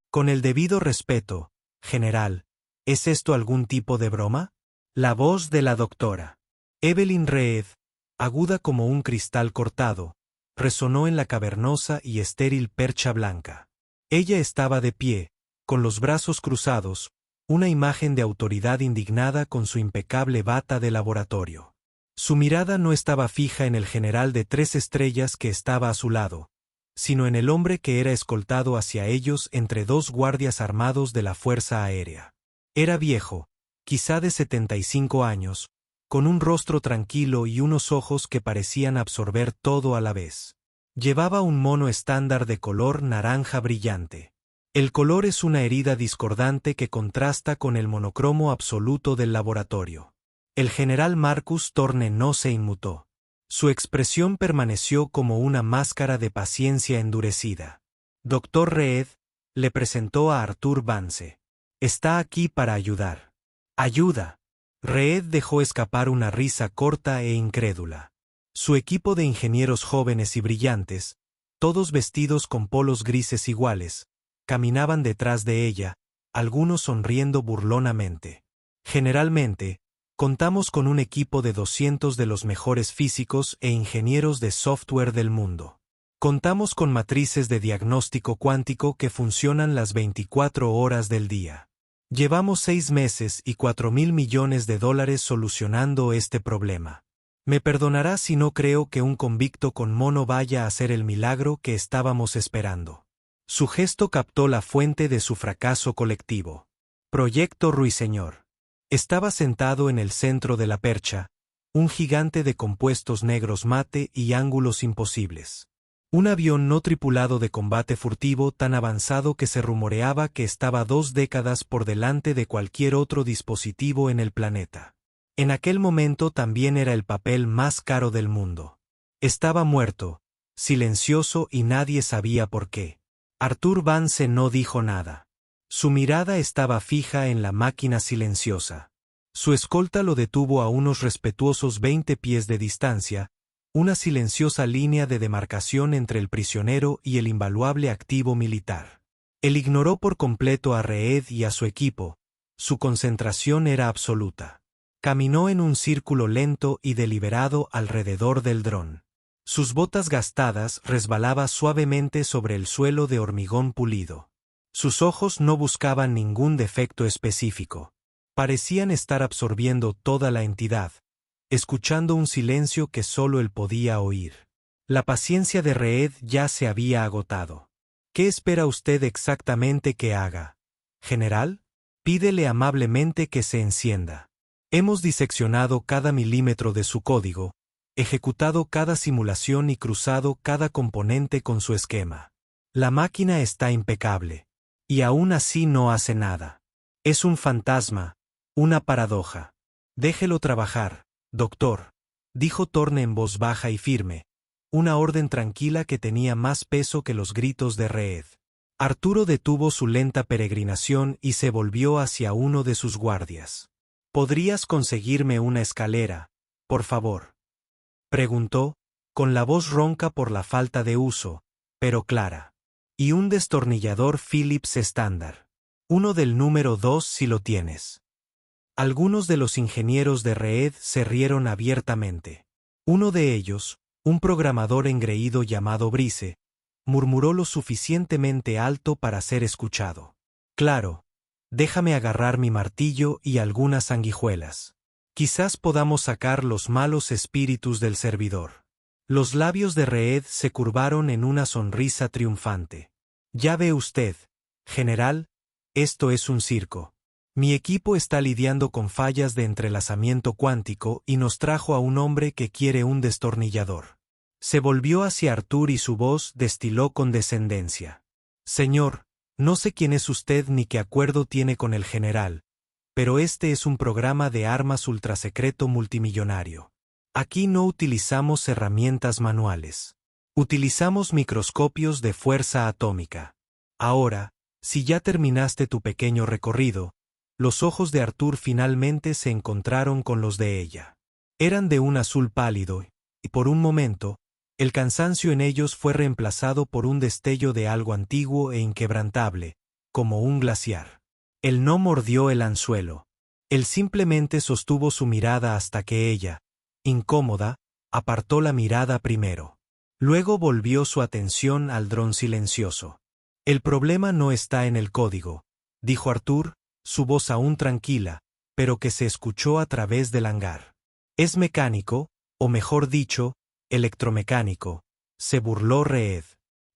Con el debido respeto, general, ¿es esto algún tipo de broma? La voz de la doctora Evelyn Reed, aguda como un cristal cortado, resonó en la cavernosa y estéril percha blanca. Ella estaba de pie, con los brazos cruzados, una imagen de autoridad indignada con su impecable bata de laboratorio. Su mirada no estaba fija en el general de 3 estrellas que estaba a su lado, sino en el hombre que era escoltado hacia ellos entre 2 guardias armados de la Fuerza Aérea. Era viejo, quizá de 75 años, con un rostro tranquilo y unos ojos que parecían absorber todo a la vez. Llevaba un mono estándar de color naranja brillante. El color es una herida discordante que contrasta con el monocromo absoluto del laboratorio. El general Marcus Thorne no se inmutó. Su expresión permaneció como una máscara de paciencia endurecida. Dr. Reed le presentó a Arthur Vance. Está aquí para ayudar. ¡Ayuda! Reed dejó escapar una risa corta e incrédula. Su equipo de ingenieros jóvenes y brillantes, todos vestidos con polos grises iguales, caminaban detrás de ella, algunos sonriendo burlonamente. Generalmente, contamos con un equipo de 200 de los mejores físicos e ingenieros de software del mundo. Contamos con matrices de diagnóstico cuántico que funcionan las 24 horas del día. Llevamos 6 meses y $4.000 millones solucionando este problema. Me perdonará si no creo que un convicto con mono vaya a hacer el milagro que estábamos esperando. Su gesto captó la fuente de su fracaso colectivo. Proyecto Ruiseñor. Estaba sentado en el centro de la percha, un gigante de compuestos negros mate y ángulos imposibles. Un avión no tripulado de combate furtivo tan avanzado que se rumoreaba que estaba 2 décadas por delante de cualquier otro dispositivo en el planeta. En aquel momento también era el papel más caro del mundo. Estaba muerto, silencioso y nadie sabía por qué. Arthur Vance no dijo nada. Su mirada estaba fija en la máquina silenciosa. Su escolta lo detuvo a unos respetuosos 20 pies de distancia, una silenciosa línea de demarcación entre el prisionero y el invaluable activo militar. Él ignoró por completo a Reed y a su equipo, su concentración era absoluta. Caminó en un círculo lento y deliberado alrededor del dron. Sus botas gastadas resbalaban suavemente sobre el suelo de hormigón pulido. Sus ojos no buscaban ningún defecto específico. Parecían estar absorbiendo toda la entidad, escuchando un silencio que solo él podía oír. La paciencia de Reed ya se había agotado. ¿Qué espera usted exactamente que haga? General, pídele amablemente que se encienda. Hemos diseccionado cada milímetro de su código, ejecutado cada simulación y cruzado cada componente con su esquema. La máquina está impecable. Y aún así no hace nada. Es un fantasma, una paradoja. Déjelo trabajar, doctor, dijo Thorne en voz baja y firme, una orden tranquila que tenía más peso que los gritos de Reed. Arturo detuvo su lenta peregrinación y se volvió hacia uno de sus guardias. ¿Podrías conseguirme una escalera, por favor?, preguntó, con la voz ronca por la falta de uso, pero clara. Y un destornillador Phillips estándar. Uno del número 2 si lo tienes. Algunos de los ingenieros de Reed se rieron abiertamente. Uno de ellos, un programador engreído llamado Brice, murmuró lo suficientemente alto para ser escuchado. Claro, déjame agarrar mi martillo y algunas sanguijuelas. Quizás podamos sacar los malos espíritus del servidor. Los labios de Reed se curvaron en una sonrisa triunfante. Ya ve usted, general, esto es un circo. Mi equipo está lidiando con fallas de entrelazamiento cuántico y nos trajo a un hombre que quiere un destornillador. Se volvió hacia Arthur y su voz destiló condescendencia. Señor, no sé quién es usted ni qué acuerdo tiene con el general, pero este es un programa de armas ultrasecreto multimillonario. Aquí no utilizamos herramientas manuales. Utilizamos microscopios de fuerza atómica. Ahora, si ya terminaste tu pequeño recorrido, los ojos de Arthur finalmente se encontraron con los de ella. Eran de un azul pálido, y por un momento, el cansancio en ellos fue reemplazado por un destello de algo antiguo e inquebrantable, como un glaciar. Él no mordió el anzuelo. Él simplemente sostuvo su mirada hasta que ella, incómoda, apartó la mirada primero. Luego volvió su atención al dron silencioso. El problema no está en el código, dijo Arthur, su voz aún tranquila, pero que se escuchó a través del hangar. Es mecánico, o mejor dicho, electromecánico, se burló Reed.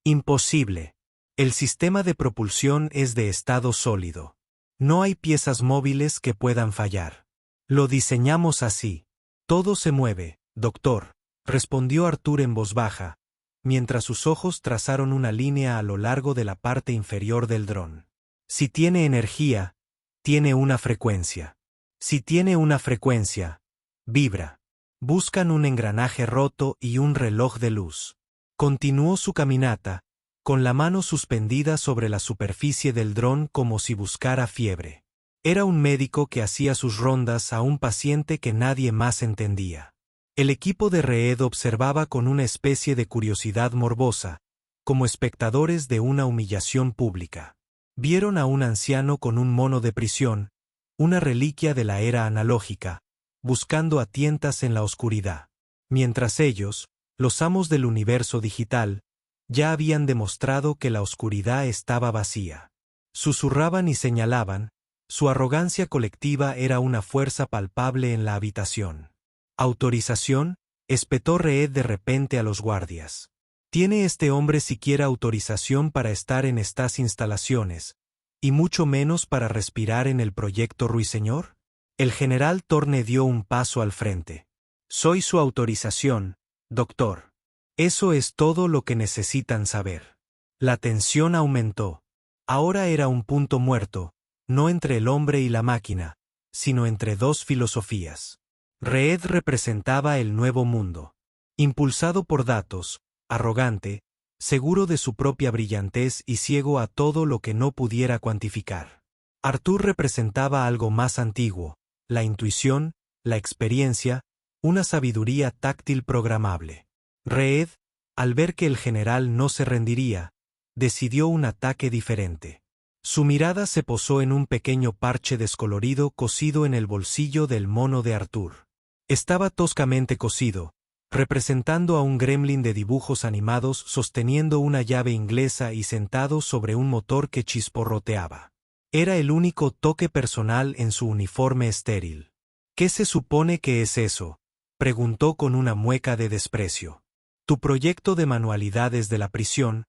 Imposible. El sistema de propulsión es de estado sólido. No hay piezas móviles que puedan fallar. Lo diseñamos así. Todo se mueve, doctor, respondió Arthur en voz baja, mientras sus ojos trazaron una línea a lo largo de la parte inferior del dron. Si tiene energía, tiene una frecuencia. Si tiene una frecuencia, vibra. Buscan un engranaje roto y un reloj de luz. Continuó su caminata, con la mano suspendida sobre la superficie del dron como si buscara fiebre. Era un médico que hacía sus rondas a un paciente que nadie más entendía. El equipo de Reed observaba con una especie de curiosidad morbosa, como espectadores de una humillación pública. Vieron a un anciano con un mono de prisión, una reliquia de la era analógica, buscando a tientas en la oscuridad. Mientras ellos, los amos del universo digital, ya habían demostrado que la oscuridad estaba vacía. Susurraban y señalaban, su arrogancia colectiva era una fuerza palpable en la habitación. ¿Autorización?, espetó Reed de repente a los guardias. ¿Tiene este hombre siquiera autorización para estar en estas instalaciones, y mucho menos para respirar en el proyecto Ruiseñor? El general Torne dio un paso al frente. Soy su autorización, doctor. Eso es todo lo que necesitan saber. La tensión aumentó. Ahora era un punto muerto, no entre el hombre y la máquina, sino entre dos filosofías. Reed representaba el nuevo mundo. Impulsado por datos, arrogante, seguro de su propia brillantez y ciego a todo lo que no pudiera cuantificar. Arthur representaba algo más antiguo, la intuición, la experiencia, una sabiduría táctil programable. Reed, al ver que el general no se rendiría, decidió un ataque diferente. Su mirada se posó en un pequeño parche descolorido cosido en el bolsillo del mono de Arthur. Estaba toscamente cosido, representando a un gremlin de dibujos animados sosteniendo una llave inglesa y sentado sobre un motor que chisporroteaba. Era el único toque personal en su uniforme estéril. ¿Qué se supone que es eso?, preguntó con una mueca de desprecio. Tu proyecto de manualidades de la prisión,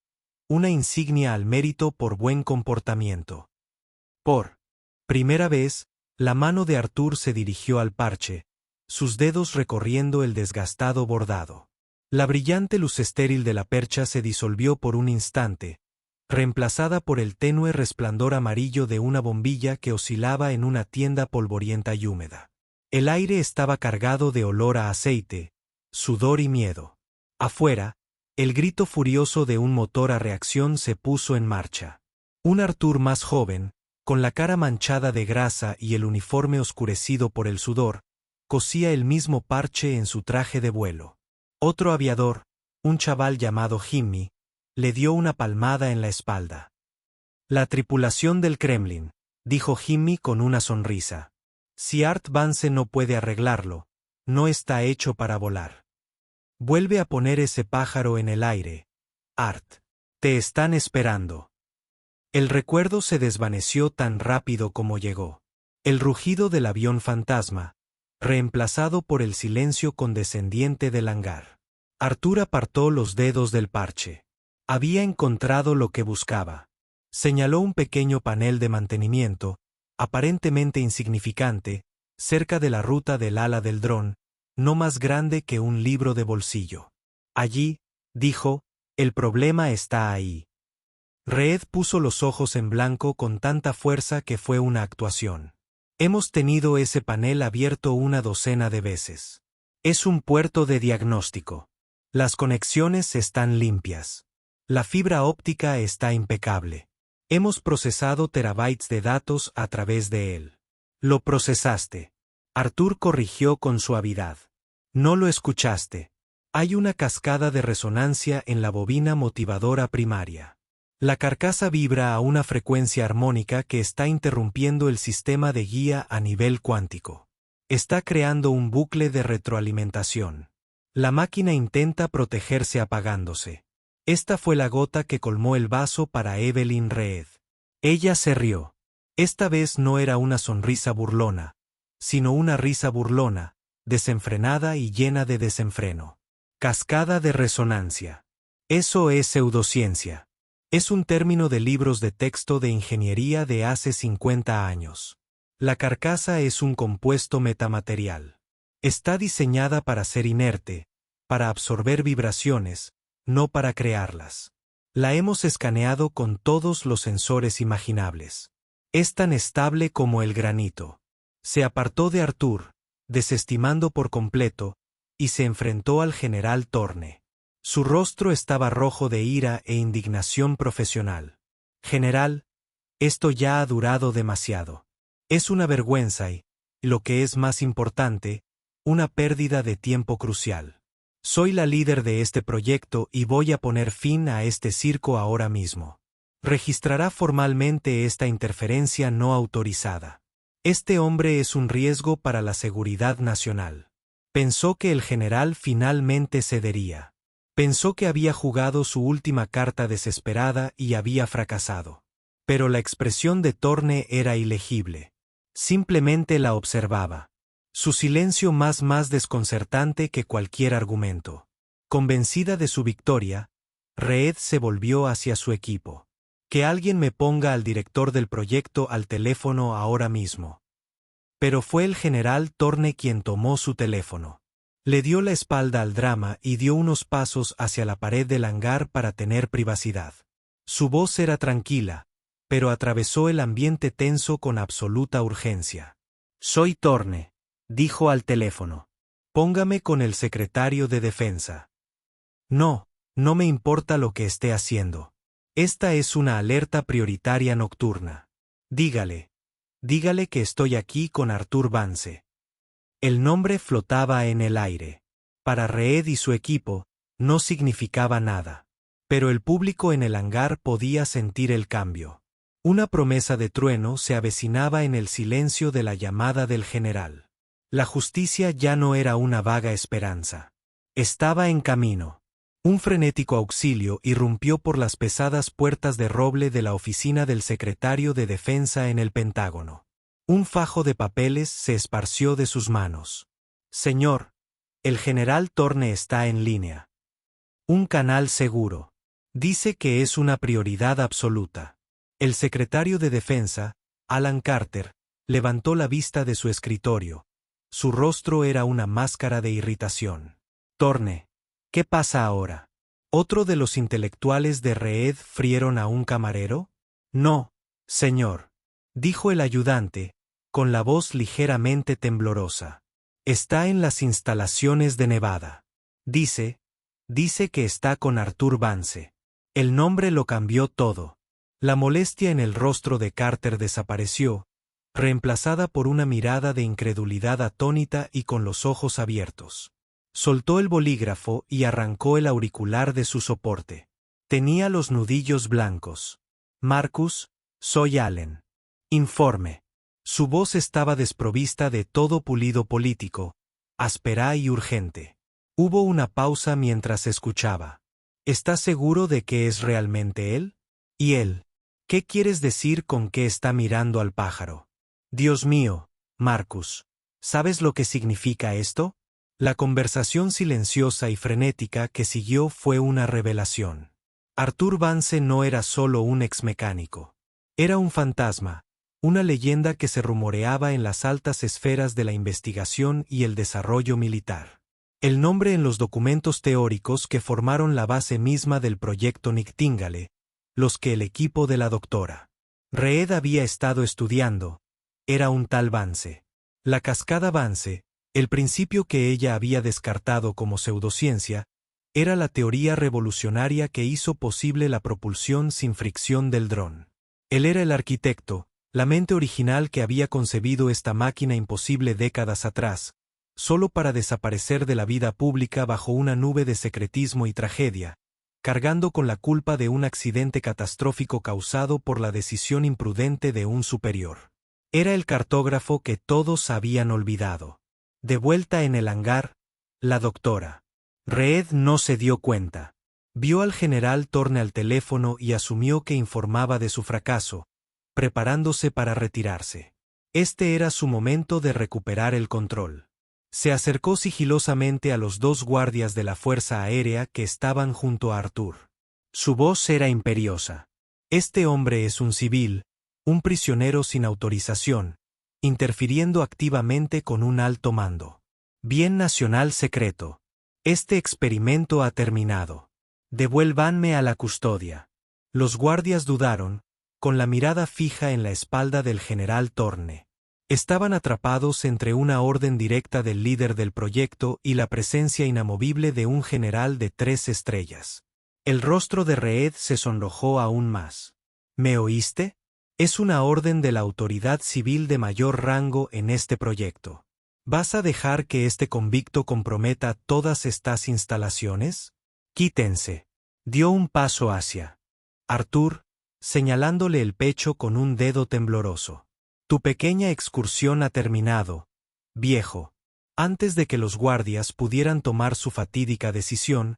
una insignia al mérito por buen comportamiento. Por primera vez, la mano de Arthur se dirigió al parche, sus dedos recorriendo el desgastado bordado. La brillante luz estéril de la percha se disolvió por un instante, reemplazada por el tenue resplandor amarillo de una bombilla que oscilaba en una tienda polvorienta y húmeda. El aire estaba cargado de olor a aceite, sudor y miedo. Afuera, el grito furioso de un motor a reacción se puso en marcha. Un Arthur más joven, con la cara manchada de grasa y el uniforme oscurecido por el sudor, cosía el mismo parche en su traje de vuelo. Otro aviador, un chaval llamado Jimmy, le dio una palmada en la espalda. La tripulación del Kremlin, dijo Jimmy con una sonrisa. Si Art Vance no puede arreglarlo, no está hecho para volar. Vuelve a poner ese pájaro en el aire, Art. Te están esperando. El recuerdo se desvaneció tan rápido como llegó. El rugido del avión fantasma, reemplazado por el silencio condescendiente del hangar. Arthur apartó los dedos del parche. Había encontrado lo que buscaba. Señaló un pequeño panel de mantenimiento, aparentemente insignificante, cerca de la ruta del ala del dron, no más grande que un libro de bolsillo. Allí, dijo, el problema está ahí. Reed puso los ojos en blanco con tanta fuerza que fue una actuación. Hemos tenido ese panel abierto una docena de veces. Es un puerto de diagnóstico. Las conexiones están limpias. La fibra óptica está impecable. Hemos procesado terabytes de datos a través de él. Lo procesaste. Arthur corrigió con suavidad. No lo escuchaste. Hay una cascada de resonancia en la bobina motivadora primaria. La carcasa vibra a una frecuencia armónica que está interrumpiendo el sistema de guía a nivel cuántico. Está creando un bucle de retroalimentación. La máquina intenta protegerse apagándose. Esta fue la gota que colmó el vaso para Evelyn Reed. Ella se rió. Esta vez no era una sonrisa burlona, sino una risa burlona, desenfrenada y llena de desenfreno. Cascada de resonancia. Eso es pseudociencia. Es un término de libros de texto de ingeniería de hace 50 años. La carcasa es un compuesto metamaterial. Está diseñada para ser inerte, para absorber vibraciones, no para crearlas. La hemos escaneado con todos los sensores imaginables. Es tan estable como el granito. Se apartó de Arthur, desestimando por completo, y se enfrentó al general Thorne. Su rostro estaba rojo de ira e indignación profesional. General, esto ya ha durado demasiado. Es una vergüenza y, lo que es más importante, una pérdida de tiempo crucial. Soy la líder de este proyecto y voy a poner fin a este circo ahora mismo. Registrará formalmente esta interferencia no autorizada. Este hombre es un riesgo para la seguridad nacional. Pensó que el general finalmente cedería. Pensó que había jugado su última carta desesperada y había fracasado. Pero la expresión de Thorne era ilegible. Simplemente la observaba. Su silencio más desconcertante que cualquier argumento. Convencida de su victoria, Reed se volvió hacia su equipo. Que alguien me ponga al director del proyecto al teléfono ahora mismo. Pero fue el general Thorne quien tomó su teléfono. Le dio la espalda al drama y dio unos pasos hacia la pared del hangar para tener privacidad. Su voz era tranquila, pero atravesó el ambiente tenso con absoluta urgencia. Soy Thorne, dijo al teléfono. Póngame con el secretario de Defensa. No, no me importa lo que esté haciendo. Esta es una alerta prioritaria nocturna. Dígale que estoy aquí con Arthur Vance. El nombre flotaba en el aire. Para Reed y su equipo, no significaba nada. Pero el público en el hangar podía sentir el cambio. Una promesa de trueno se avecinaba en el silencio de la llamada del general. La justicia ya no era una vaga esperanza. Estaba en camino. Un frenético auxilio irrumpió por las pesadas puertas de roble de la oficina del secretario de Defensa en el Pentágono. Un fajo de papeles se esparció de sus manos. Señor, el general Thorne está en línea. Un canal seguro. Dice que es una prioridad absoluta. El secretario de Defensa, Alan Carter, levantó la vista de su escritorio. Su rostro era una máscara de irritación. Thorne, ¿qué pasa ahora? ¿Otro de los intelectuales de Reed frieron a un camarero? No, señor, dijo el ayudante, con la voz ligeramente temblorosa. Está en las instalaciones de Nevada. Dice que está con Arthur Vance. El nombre lo cambió todo. La molestia en el rostro de Carter desapareció, reemplazada por una mirada de incredulidad atónita y con los ojos abiertos. Soltó el bolígrafo y arrancó el auricular de su soporte. Tenía los nudillos blancos. Marcus, soy Allen. Informe. Su voz estaba desprovista de todo pulido político, áspera y urgente. Hubo una pausa mientras escuchaba. ¿Estás seguro de que es realmente él? ¿Y él? ¿Qué quieres decir con que está mirando al pájaro? Dios mío, Marcus, ¿sabes lo que significa esto? La conversación silenciosa y frenética que siguió fue una revelación. Arthur Vance no era solo un exmecánico. Era un fantasma, una leyenda que se rumoreaba en las altas esferas de la investigación y el desarrollo militar. El nombre en los documentos teóricos que formaron la base misma del proyecto Nightingale, los que el equipo de la doctora Reed había estado estudiando, era un tal Vance. La cascada Vance, el principio que ella había descartado como pseudociencia, era la teoría revolucionaria que hizo posible la propulsión sin fricción del dron. Él era el arquitecto, la mente original que había concebido esta máquina imposible décadas atrás, solo para desaparecer de la vida pública bajo una nube de secretismo y tragedia, cargando con la culpa de un accidente catastrófico causado por la decisión imprudente de un superior. Era el cartógrafo que todos habían olvidado. De vuelta en el hangar, la doctora Reed no se dio cuenta. Vio al general Thorne al teléfono y asumió que informaba de su fracaso, preparándose para retirarse. Este era su momento de recuperar el control. Se acercó sigilosamente a los dos guardias de la Fuerza Aérea que estaban junto a Arthur. Su voz era imperiosa. Este hombre es un civil, un prisionero sin autorización, interfiriendo activamente con un alto mando. Bien nacional secreto. Este experimento ha terminado. Devuélvanme a la custodia. Los guardias dudaron, con la mirada fija en la espalda del general Thorne. Estaban atrapados entre una orden directa del líder del proyecto y la presencia inamovible de un general de 3 estrellas. El rostro de Reed se sonrojó aún más. ¿Me oíste? Es una orden de la autoridad civil de mayor rango en este proyecto. ¿Vas a dejar que este convicto comprometa todas estas instalaciones? Quítense. Dio un paso hacia Arthur, señalándole el pecho con un dedo tembloroso. Tu pequeña excursión ha terminado, viejo. Antes de que los guardias pudieran tomar su fatídica decisión,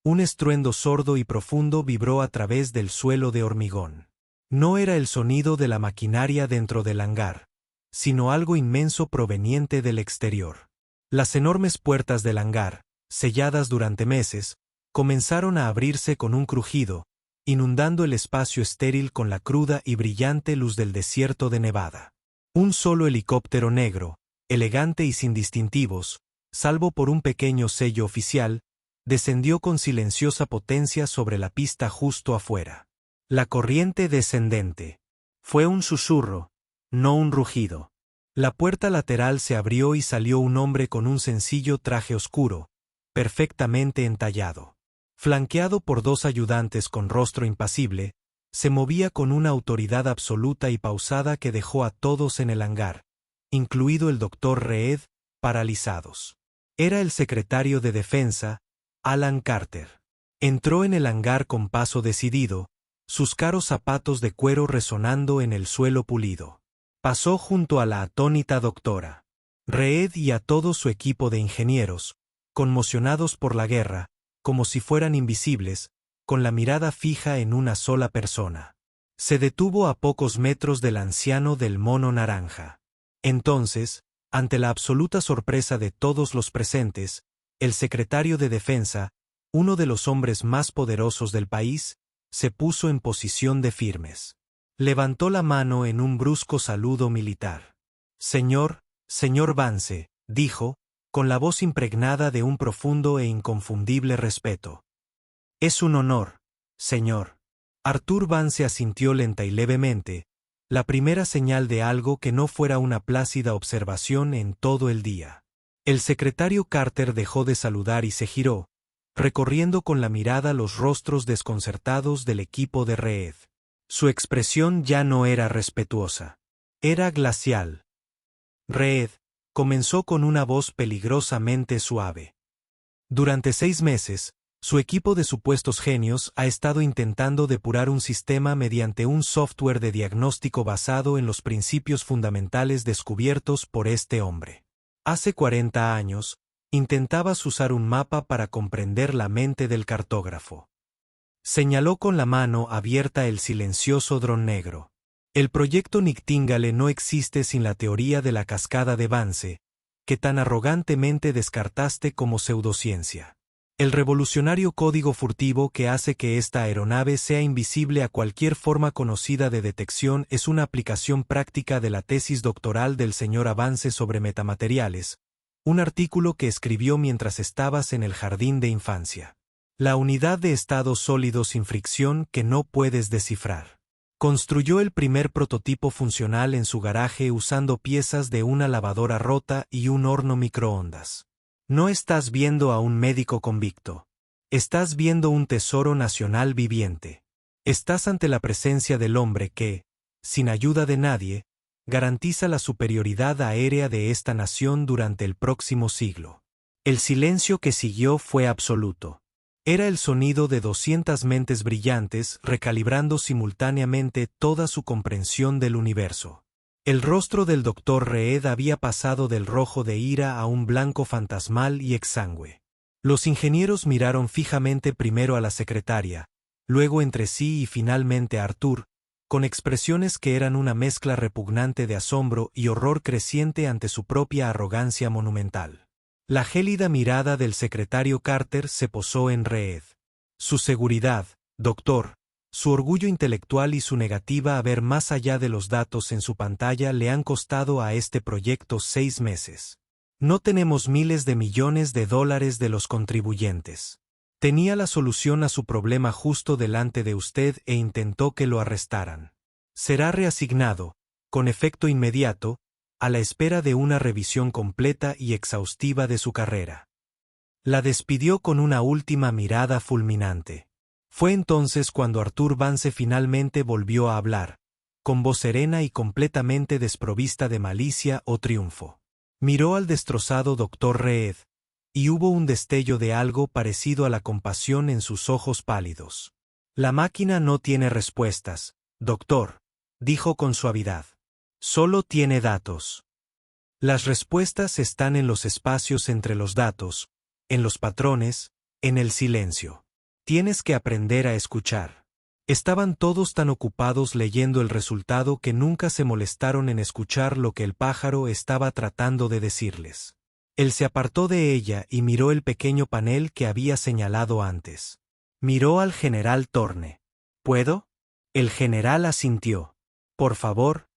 un estruendo sordo y profundo vibró a través del suelo de hormigón. No era el sonido de la maquinaria dentro del hangar, sino algo inmenso proveniente del exterior. Las enormes puertas del hangar, selladas durante meses, comenzaron a abrirse con un crujido, inundando el espacio estéril con la cruda y brillante luz del desierto de Nevada. Un solo helicóptero negro, elegante y sin distintivos, salvo por un pequeño sello oficial, descendió con silenciosa potencia sobre la pista justo afuera. La corriente descendente. Fue un susurro, no un rugido. La puerta lateral se abrió y salió un hombre con un sencillo traje oscuro, perfectamente entallado. Flanqueado por 2 ayudantes con rostro impasible, se movía con una autoridad absoluta y pausada que dejó a todos en el hangar, incluido el doctor Reed, paralizados. Era el secretario de Defensa, Alan Carter. Entró en el hangar con paso decidido, sus caros zapatos de cuero resonando en el suelo pulido. Pasó junto a la atónita doctora Reed y a todo su equipo de ingenieros, conmocionados por la guerra, como si fueran invisibles, con la mirada fija en una sola persona. Se detuvo a pocos metros del anciano del mono naranja. Entonces, ante la absoluta sorpresa de todos los presentes, el secretario de Defensa, uno de los hombres más poderosos del país, se puso en posición de firmes. Levantó la mano en un brusco saludo militar. Señor Vance, dijo, con la voz impregnada de un profundo e inconfundible respeto. Es un honor, señor. Arthur Vance asintió lenta y levemente, la primera señal de algo que no fuera una plácida observación en todo el día. El secretario Carter dejó de saludar y se giró, recorriendo con la mirada los rostros desconcertados del equipo de Reed. Su expresión ya no era respetuosa. Era glacial. Reed comenzó con una voz peligrosamente suave. Durante 6 meses, su equipo de supuestos genios ha estado intentando depurar un sistema mediante un software de diagnóstico basado en los principios fundamentales descubiertos por este hombre. Hace 40 años, intentabas usar un mapa para comprender la mente del cartógrafo. Señaló con la mano abierta el silencioso dron negro. El proyecto Nightingale no existe sin la teoría de la cascada de Vance, que tan arrogantemente descartaste como pseudociencia. El revolucionario código furtivo que hace que esta aeronave sea invisible a cualquier forma conocida de detección es una aplicación práctica de la tesis doctoral del señor Vance sobre metamateriales, un artículo que escribió mientras estabas en el jardín de infancia. La unidad de estado sólido sin fricción que no puedes descifrar. Construyó el primer prototipo funcional en su garaje usando piezas de una lavadora rota y un horno microondas. No estás viendo a un médico convicto. Estás viendo un tesoro nacional viviente. Estás ante la presencia del hombre que, sin ayuda de nadie, garantiza la superioridad aérea de esta nación durante el próximo siglo. El silencio que siguió fue absoluto. Era el sonido de 200 mentes brillantes recalibrando simultáneamente toda su comprensión del universo. El rostro del Dr. Reed había pasado del rojo de ira a un blanco fantasmal y exangüe. Los ingenieros miraron fijamente primero a la secretaria, luego entre sí y finalmente a Arthur, con expresiones que eran una mezcla repugnante de asombro y horror creciente ante su propia arrogancia monumental. La gélida mirada del secretario Carter se posó en Reed. Su seguridad, doctor, su orgullo intelectual y su negativa a ver más allá de los datos en su pantalla le han costado a este proyecto 6 meses. No tenemos miles de millones de dólares de los contribuyentes. Tenía la solución a su problema justo delante de usted e intentó que lo arrestaran. Será reasignado, con efecto inmediato, a la espera de una revisión completa y exhaustiva de su carrera. La despidió con una última mirada fulminante. Fue entonces cuando Arthur Vance finalmente volvió a hablar, con voz serena y completamente desprovista de malicia o triunfo. Miró al destrozado Dr. Reed, y hubo un destello de algo parecido a la compasión en sus ojos pálidos. La máquina no tiene respuestas, doctor, dijo con suavidad. Solo tiene datos. Las respuestas están en los espacios entre los datos, en los patrones, en el silencio. Tienes que aprender a escuchar. Estaban todos tan ocupados leyendo el resultado que nunca se molestaron en escuchar lo que el pájaro estaba tratando de decirles. Él se apartó de ella y miró el pequeño panel que había señalado antes. Miró al general Thorne. ¿Puedo? El general asintió. Por favor,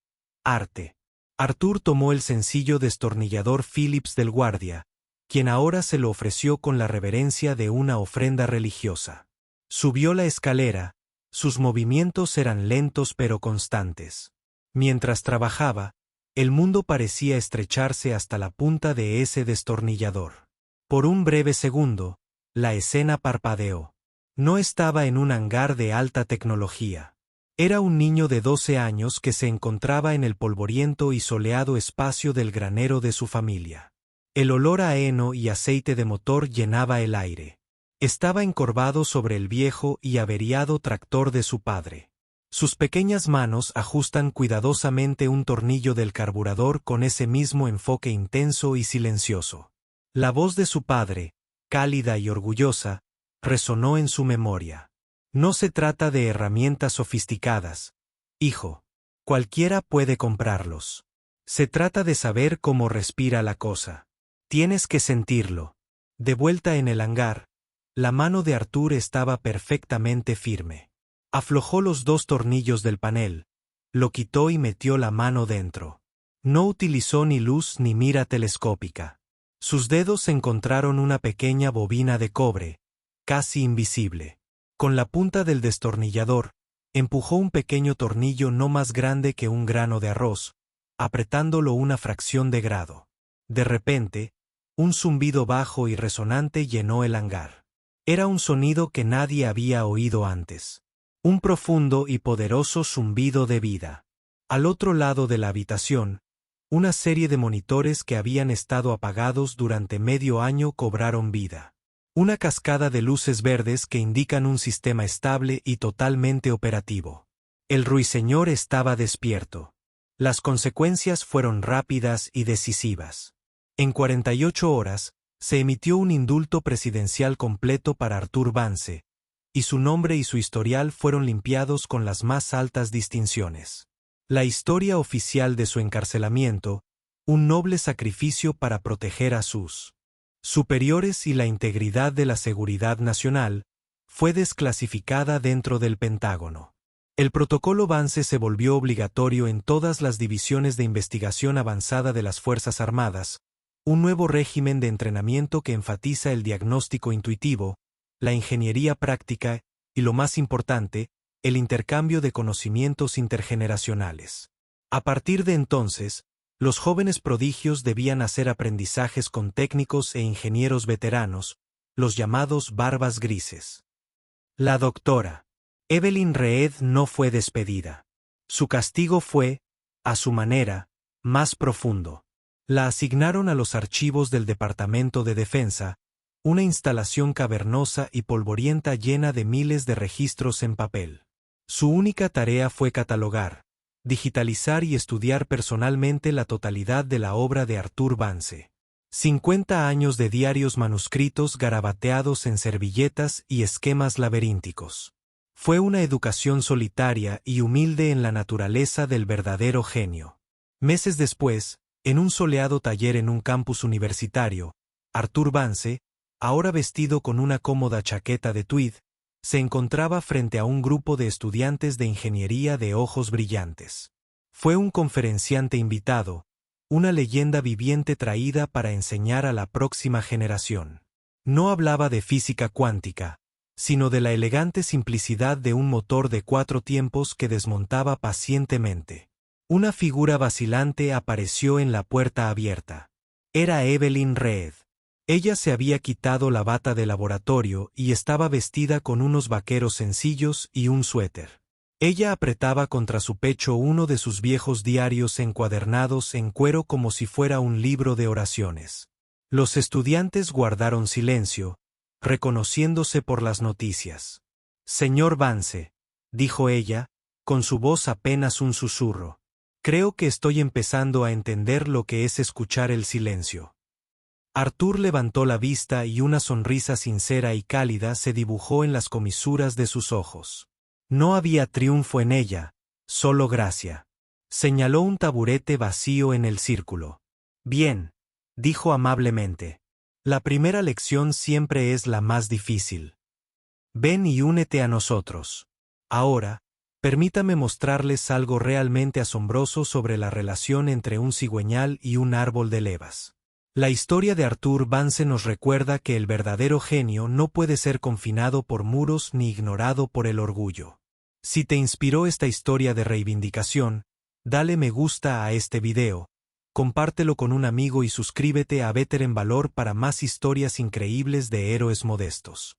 arte. Arthur tomó el sencillo destornillador Phillips del guardia, quien ahora se lo ofreció con la reverencia de una ofrenda religiosa. Subió la escalera, sus movimientos eran lentos pero constantes. Mientras trabajaba, el mundo parecía estrecharse hasta la punta de ese destornillador. Por un breve segundo, la escena parpadeó. No estaba en un hangar de alta tecnología. Era un niño de 12 años que se encontraba en el polvoriento y soleado espacio del granero de su familia. El olor a heno y aceite de motor llenaba el aire. Estaba encorvado sobre el viejo y averiado tractor de su padre. Sus pequeñas manos ajustan cuidadosamente un tornillo del carburador con ese mismo enfoque intenso y silencioso. La voz de su padre, cálida y orgullosa, resonó en su memoria. No se trata de herramientas sofisticadas, hijo. Cualquiera puede comprarlos. Se trata de saber cómo respira la cosa. Tienes que sentirlo. De vuelta en el hangar, la mano de Arthur estaba perfectamente firme. Aflojó los 2 tornillos del panel, lo quitó y metió la mano dentro. No utilizó ni luz ni mira telescópica. Sus dedos encontraron una pequeña bobina de cobre, casi invisible. Con la punta del destornillador, empujó un pequeño tornillo no más grande que un grano de arroz, apretándolo una fracción de grado. De repente, un zumbido bajo y resonante llenó el hangar. Era un sonido que nadie había oído antes. Un profundo y poderoso zumbido de vida. Al otro lado de la habitación, una serie de monitores que habían estado apagados durante medio año cobraron vida. Una cascada de luces verdes que indican un sistema estable y totalmente operativo. El ruiseñor estaba despierto. Las consecuencias fueron rápidas y decisivas. En 48 horas, se emitió un indulto presidencial completo para Arthur Vance, y su nombre y su historial fueron limpiados con las más altas distinciones. La historia oficial de su encarcelamiento, un noble sacrificio para proteger a sus superiores y la integridad de la seguridad nacional, fue desclasificada dentro del Pentágono. El protocolo Vance se volvió obligatorio en todas las divisiones de investigación avanzada de las Fuerzas Armadas, un nuevo régimen de entrenamiento que enfatiza el diagnóstico intuitivo, la ingeniería práctica y, lo más importante, el intercambio de conocimientos intergeneracionales. A partir de entonces, los jóvenes prodigios debían hacer aprendizajes con técnicos e ingenieros veteranos, los llamados barbas grises. La doctora Evelyn Reed no fue despedida. Su castigo fue, a su manera, más profundo. La asignaron a los archivos del Departamento de Defensa, una instalación cavernosa y polvorienta llena de miles de registros en papel. Su única tarea fue catalogar, digitalizar y estudiar personalmente la totalidad de la obra de Arthur Vance. 50 años de diarios manuscritos garabateados en servilletas y esquemas laberínticos. Fue una educación solitaria y humilde en la naturaleza del verdadero genio. Meses después, en un soleado taller en un campus universitario, Arthur Vance, ahora vestido con una cómoda chaqueta de tweed, se encontraba frente a un grupo de estudiantes de ingeniería de ojos brillantes. Fue un conferenciante invitado, una leyenda viviente traída para enseñar a la próxima generación. No hablaba de física cuántica, sino de la elegante simplicidad de un motor de 4 tiempos que desmontaba pacientemente. Una figura vacilante apareció en la puerta abierta. Era Evelyn Reed. Ella se había quitado la bata de laboratorio y estaba vestida con unos vaqueros sencillos y un suéter. Ella apretaba contra su pecho uno de sus viejos diarios encuadernados en cuero como si fuera un libro de oraciones. Los estudiantes guardaron silencio, reconociéndose por las noticias. «Señor Vance», dijo ella, con su voz apenas un susurro, «creo que estoy empezando a entender lo que es escuchar el silencio». Arthur levantó la vista y una sonrisa sincera y cálida se dibujó en las comisuras de sus ojos. No había triunfo en ella, solo gracia. Señaló un taburete vacío en el círculo. «Bien», dijo amablemente. «La primera lección siempre es la más difícil. Ven y únete a nosotros. Ahora, permítame mostrarles algo realmente asombroso sobre la relación entre un cigüeñal y un árbol de levas». La historia de Arthur Vance nos recuerda que el verdadero genio no puede ser confinado por muros ni ignorado por el orgullo. Si te inspiró esta historia de reivindicación, dale me gusta a este video, compártelo con un amigo y suscríbete a Better en Valor para más historias increíbles de héroes modestos.